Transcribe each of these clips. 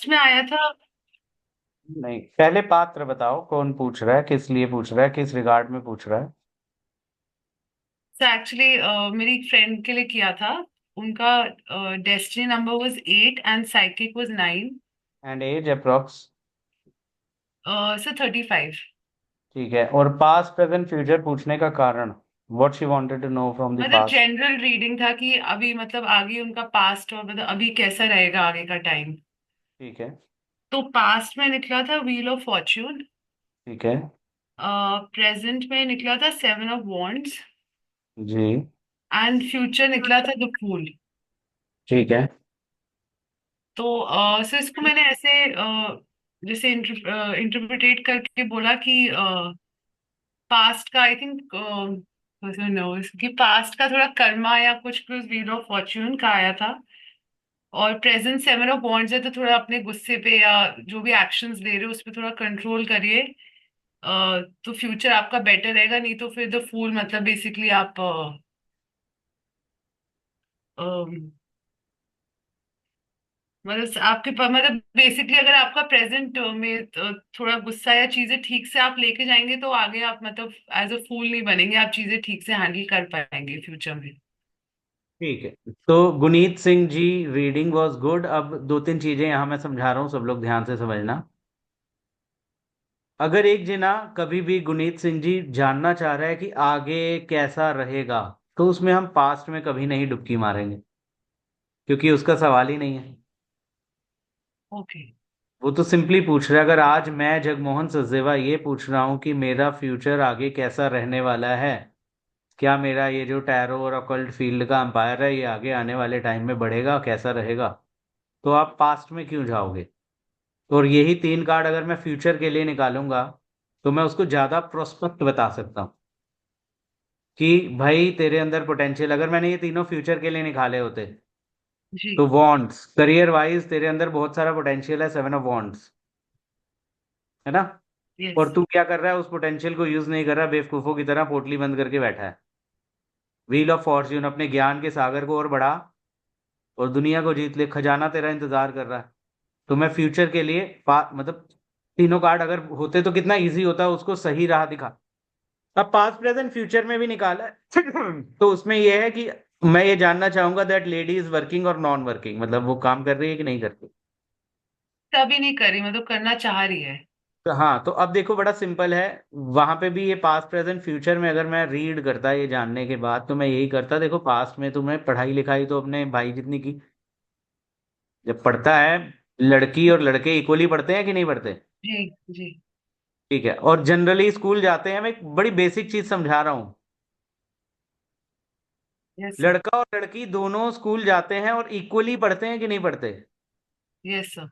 Past में आया था। नहीं, पहले पात्र बताओ, कौन पूछ रहा है, किस लिए पूछ रहा है, किस रिगार्ड में पूछ रहा है। तो एक्चुअली मेरी फ्रेंड के लिए किया था। उनका destiny number was 8 and psychic was 9। And age approx. So 35। ठीक है, और पास्ट प्रेजेंट फ्यूचर पूछने का कारण, what she wanted to know from the मतलब पास्ट। जनरल रीडिंग था कि अभी मतलब आगे उनका पास्ट और मतलब अभी कैसा रहेगा आगे का टाइम। ठीक है। तो पास्ट में निकला था व्हील ऑफ फॉर्च्यून। ठीक है। प्रेजेंट में निकला था 7 ऑफ वॉन्ड्स। जी। एंड फ्यूचर निकला था द फूल। ठीक है। तो सर इसको मैंने ऐसे जैसे इंटरप्रिटेट करके बोला कि पास्ट का आई थिंक नो कि पास्ट का थोड़ा कर्मा या कुछ व्हील ऑफ फॉर्च्यून का आया था। और प्रेजेंट 7 ऑफ वॉन्ड्स है तो थोड़ा अपने गुस्से पे या जो भी एक्शंस ले रहे हो उस पर थोड़ा कंट्रोल करिए। तो फ्यूचर आपका बेटर रहेगा, नहीं तो फिर द फूल मतलब बेसिकली आप मतलब मतलब बेसिकली अगर आपका प्रेजेंट में थोड़ा गुस्सा या चीजें ठीक से आप लेके जाएंगे तो आगे आप मतलब एज अ फूल नहीं बनेंगे, आप चीजें ठीक से हैंडल कर पाएंगे फ्यूचर में। ठीक है। तो Guneet Singh ji, reading was good. अब दो तीन चीजें यहाँ मैं समझा रहा हूँ, सब लोग ध्यान से समझना। अगर एक जना कभी भी गुनीत सिंह जी जानना चाह रहा है कि आगे कैसा रहेगा, तो उसमें हम पास्ट में कभी नहीं डुबकी मारेंगे, क्योंकि उसका सवाल ही नहीं है। ओके। वो तो सिंपली पूछ रहा है, अगर आज मैं जगमोहन सचदेवा ये पूछ रहा हूँ कि मेरा फ्यूचर आगे कैसा रहने वाला है, क्या मेरा ये जो टैरो और अकल्ट फील्ड का एम्पायर है ये आगे आने वाले टाइम में बढ़ेगा, कैसा रहेगा, तो आप पास्ट में क्यों जाओगे। और यही तीन कार्ड अगर मैं फ्यूचर के लिए निकालूंगा, तो मैं उसको ज्यादा प्रोस्पेक्ट बता सकता हूँ कि भाई तेरे अंदर पोटेंशियल, अगर मैंने ये तीनों फ्यूचर के लिए निकाले होते, जी। तो वॉन्ट्स करियर वाइज तेरे अंदर बहुत सारा पोटेंशियल है, 7 ऑफ वॉन्ट्स, है ना। यस। और तू क्या कर रहा है, उस पोटेंशियल को यूज नहीं कर रहा, बेवकूफों की तरह पोटली बंद करके बैठा है। व्हील ऑफ फॉर्च्यून, अपने ज्ञान के सागर को और बढ़ा और दुनिया को जीत ले, खजाना तेरा इंतजार कर रहा है। तो मैं फ्यूचर के लिए मतलब तीनों कार्ड अगर होते तो कितना इजी होता, उसको सही राह दिखा। अब पास्ट प्रेजेंट फ्यूचर में भी निकाला है तो उसमें यह है कि मैं ये जानना चाहूंगा दैट लेडी इज वर्किंग और नॉन वर्किंग, मतलब वो काम कर रही है कि नहीं करती। तभी नहीं करी मतलब करना चाह रही है। तो हाँ, तो अब देखो बड़ा सिंपल है। वहां पे भी ये पास्ट प्रेजेंट फ्यूचर में अगर मैं रीड करता ये जानने के बाद, तो मैं यही करता। देखो पास्ट में तुमने पढ़ाई लिखाई तो अपने भाई जितनी की, जब पढ़ता है, लड़की और लड़के इक्वली पढ़ते हैं कि नहीं पढ़ते। जी। जी। ठीक है, और जनरली स्कूल जाते हैं, मैं एक बड़ी बेसिक चीज समझा रहा हूँ। Yes sir. लड़का और लड़की दोनों स्कूल जाते हैं और इक्वली पढ़ते हैं कि नहीं पढ़ते। Yes sir.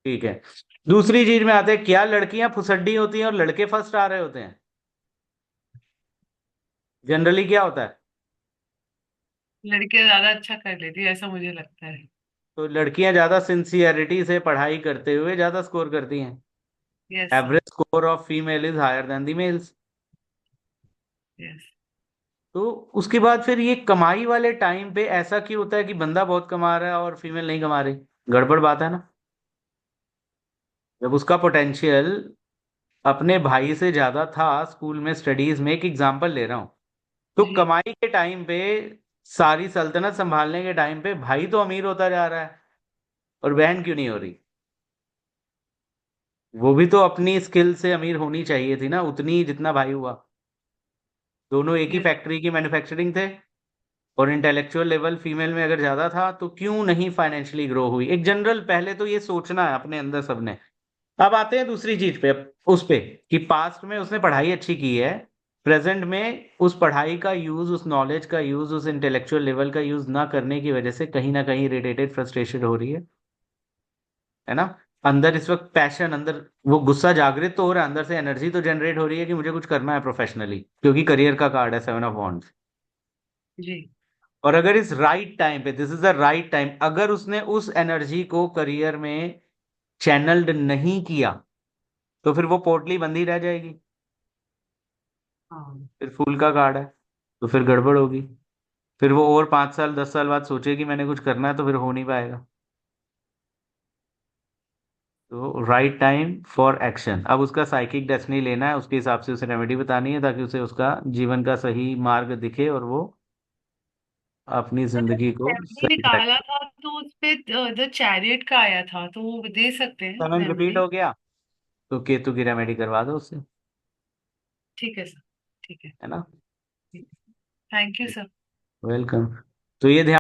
ठीक है। दूसरी चीज में आते हैं, क्या लड़कियां फुसड्डी होती हैं और लड़के फर्स्ट आ रहे होते हैं। जनरली क्या होता है। लड़कियां ज्यादा अच्छा कर लेती है ऐसा मुझे लगता है। तो लड़कियां ज्यादा सिंसियरिटी से पढ़ाई करते हुए ज्यादा स्कोर करती हैं। Yes sir. Average score of female is higher than the males. Yes. तो उसके बाद फिर ये कमाई वाले टाइम पे ऐसा क्यों होता है कि बंदा बहुत कमा रहा है और फीमेल नहीं कमा रही। गड़बड़ बात है ना। जब उसका पोटेंशियल अपने भाई से ज्यादा था स्कूल में स्टडीज में, एक एग्जांपल ले रहा हूं, तो जी। कमाई के टाइम पे, सारी सल्तनत संभालने के टाइम पे भाई तो अमीर होता जा रहा है और बहन क्यों नहीं हो रही। वो भी तो अपनी स्किल से अमीर होनी चाहिए थी ना, उतनी जितना भाई हुआ। दोनों एक ही यस। फैक्ट्री की मैन्युफैक्चरिंग थे, और इंटेलेक्चुअल लेवल फीमेल में अगर ज्यादा था तो क्यों नहीं फाइनेंशियली ग्रो हुई। एक जनरल पहले तो ये सोचना है अपने अंदर सबने। अब आते हैं दूसरी चीज पे, उस पे कि पास्ट में उसने पढ़ाई अच्छी की है, प्रेजेंट में उस पढ़ाई का यूज, उस नॉलेज का यूज, उस इंटेलेक्चुअल लेवल का यूज ना करने की वजह से कहीं ना कहीं इरिटेटेड, फ्रस्ट्रेशन हो रही है ना। अंदर इस वक्त पैशन, अंदर वो गुस्सा जागृत तो हो रहा है, अंदर से एनर्जी तो जनरेट हो रही है कि मुझे कुछ करना है प्रोफेशनली, क्योंकि करियर का कार्ड है 7 ऑफ वॉन्ड्स। जी। और अगर इस राइट टाइम पे, this is the right time, अगर उसने उस एनर्जी को करियर में चैनल्ड नहीं किया, तो फिर वो पोटली बंदी रह जाएगी। हाँ। फिर फूल का कार्ड है, तो फिर गड़बड़ होगी। फिर वो और 5 साल 10 साल बाद सोचे कि मैंने कुछ करना है, तो फिर हो नहीं पाएगा। तो राइट टाइम फॉर एक्शन, अब उसका साइकिक डेस्टिनी लेना है, उसके हिसाब से उसे रेमेडी बतानी है ताकि उसे उसका जीवन का सही मार्ग दिखे और वो अपनी मतलब जिंदगी को रेमेडी सही निकाला डायरेक्शन। था तो उस पे द चैरियट का आया था, तो वो दे सकते हैं 7 रिपीट रेमेडी। हो गया, तो केतु की रेमेडी करवा दो उससे, ठीक है सर। ठीक है। है ना। Thank you sir. वेलकम। तो ये ध्यान